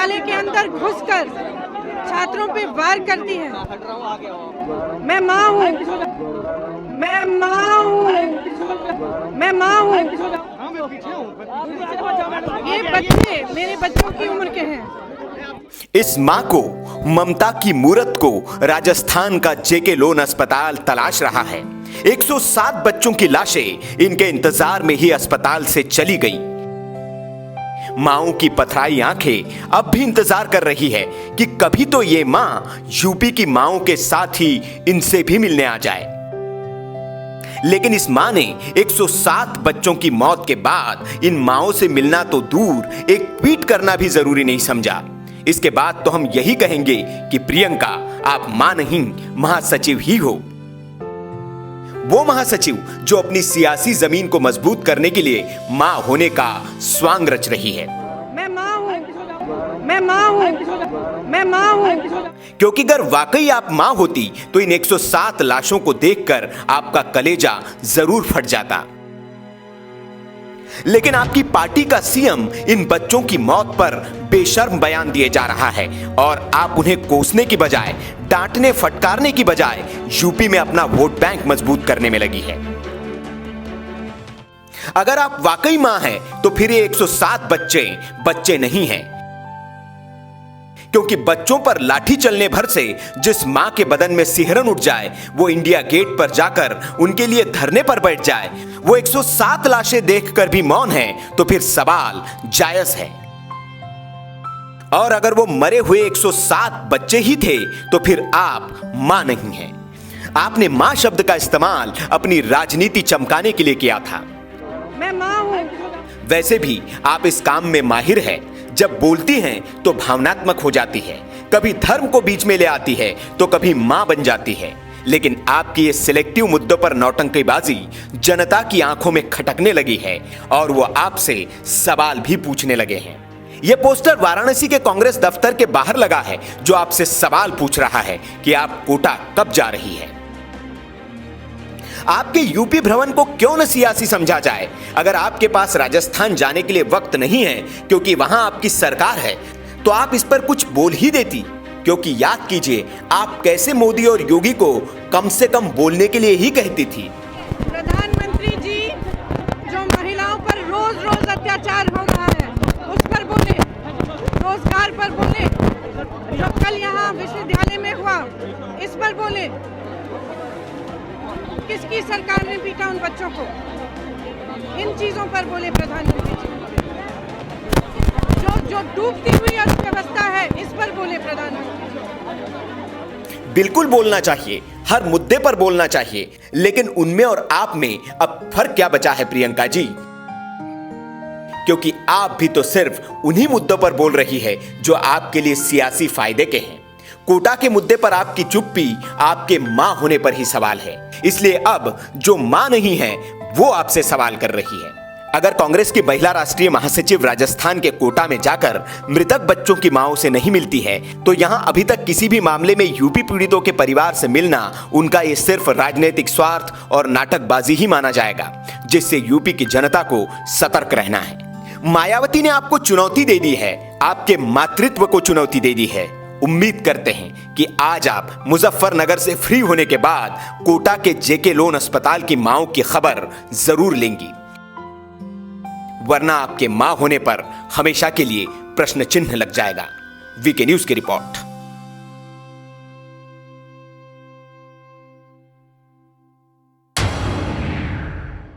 विद्यालय के अंदर घुसकर छात्रों पे वार करती है। मैं माँ हूँ, मैं माँ हूँ, मैं माँ हूँ। ये बच्चे मेरे बच्चों की उम्र के हैं। इस मां को, ममता की मूरत को राजस्थान का जेके लोन अस्पताल तलाश रहा है। 107 बच्चों की लाशें इनके इंतजार में ही अस्पताल से चली गई। माओं की पथराई आंखें अब भी इंतजार कर रही है कि कभी तो ये मां यूपी की माओं के साथ ही इनसे भी मिलने आ जाए। लेकिन इस मां ने 107 बच्चों की मौत के बाद इन माओं से मिलना तो दूर, एक ट्वीट करना भी जरूरी नहीं समझा। इसके बाद तो हम यही कहेंगे कि प्रियंका, आप मां नहीं, महासचिव ही हो। वो महासचिव जो अपनी सियासी जमीन को मजबूत करने के लिए मां होने का स्वांग रच रही है। मैं मां हूं, मैं मां हूं, मैं मां हूं। क्योंकि अगर वाकई आप मां होती तो इन 107 लाशों को देखकर आपका कलेजा जरूर फट जाता। लेकिन आपकी पार्टी का सीएम इन बच्चों की मौत पर बेशर्म बयान दिए जा रहा है और आप उन्हें कोसने की बजाय, डांटने फटकारने की बजाय यूपी में अपना वोट बैंक मजबूत करने में लगी है। अगर आप वाकई मां हैं तो फिर ये 107 बच्चे नहीं हैं, क्योंकि बच्चों पर लाठी चलने भर से जिस मां के बदन में सिहरन उठ जाए, वो इंडिया गेट पर जाकर उनके लिए धरने पर बैठ जाए, वो 107 लाशें देखकर भी मौन है, तो फिर सवाल जायज है। और अगर वो मरे हुए 107 बच्चे ही थे तो फिर आप मां नहीं हैं। आपने मां शब्द का इस्तेमाल अपनी राजनीति चमकाने के लिए किया था। मैं मां हूं। वैसे भी आप इस काम में माहिर हैं। जब बोलती हैं तो भावनात्मक हो जाती है, कभी धर्म को बीच में ले आती है तो कभी मां बन जाती है। लेकिन आपकी ये सिलेक्टिव मुद्दों पर नौटंकीबाजी जनता की आंखों में खटकने लगी है और वो आपसे सवाल भी पूछने लगे हैं। यह पोस्टर वाराणसी के कांग्रेस दफ्तर के बाहर लगा है, जो आपसे सवाल पूछ रहा है कि आप कोटा कब जा रही है। आपके यूपी भ्रमण को क्यों न सियासी समझा जाए। अगर आपके पास राजस्थान जाने के लिए वक्त नहीं है क्योंकि वहां आपकी सरकार है, तो आप इस पर कुछ बोल ही देती। क्योंकि याद कीजिए, आप कैसे मोदी और योगी को कम से कम बोलने के लिए ही कहती थी। प्रधानमंत्री जी, जो महिलाओं पर रोज रोज अत्याचार हो रहा है उस पर बोले, रोजगार पर बोले, जो कल यहाँ विश्वविद्यालय में हुआ इस पर बोले। किसकी सरकार ने पीटा उन बच्चों को, इन चीजों पर बोले प्रधानमंत्री जी। जो डूबती हुई अर्थव्यवस्था है इस पर बोले प्रधानमंत्री जी। बिल्कुल बोलना चाहिए, हर मुद्दे पर बोलना चाहिए, लेकिन उनमें और आप में अब फर्क क्या बचा है प्रियंका जी? क्योंकि आप भी तो सिर्फ उन्हीं मुद्दों पर बोल रही है जो आपके लिए सियासी फायदे के हैं। कोटा के मुद्दे पर आपकी चुप्पी आपके मां होने पर ही सवाल है। इसलिए अब जो मां नहीं है वो आपसे सवाल कर रही है। अगर कांग्रेस की महिला राष्ट्रीय महासचिव राजस्थान के कोटा में जाकर मृतक बच्चों की मांओं से नहीं मिलती है, तो यहां अभी तक किसी भी मामले में यूपी पीड़ितों के परिवार से मिलना उनका ये सिर्फ राजनीतिक स्वार्थ और नाटकबाजी ही माना जाएगा, जिससे यूपी की जनता को सतर्क रहना है। मायावती ने आपको चुनौती दे दी है, आपके मातृत्व को चुनौती दे दी है। उम्मीद करते हैं कि आज आप मुजफ्फरनगर से फ्री होने के बाद कोटा के जेके लोन अस्पताल की मांओं की खबर जरूर लेंगी, वरना आपके मां होने पर हमेशा के लिए प्रश्न चिन्ह लग जाएगा। वीके न्यूज की रिपोर्ट।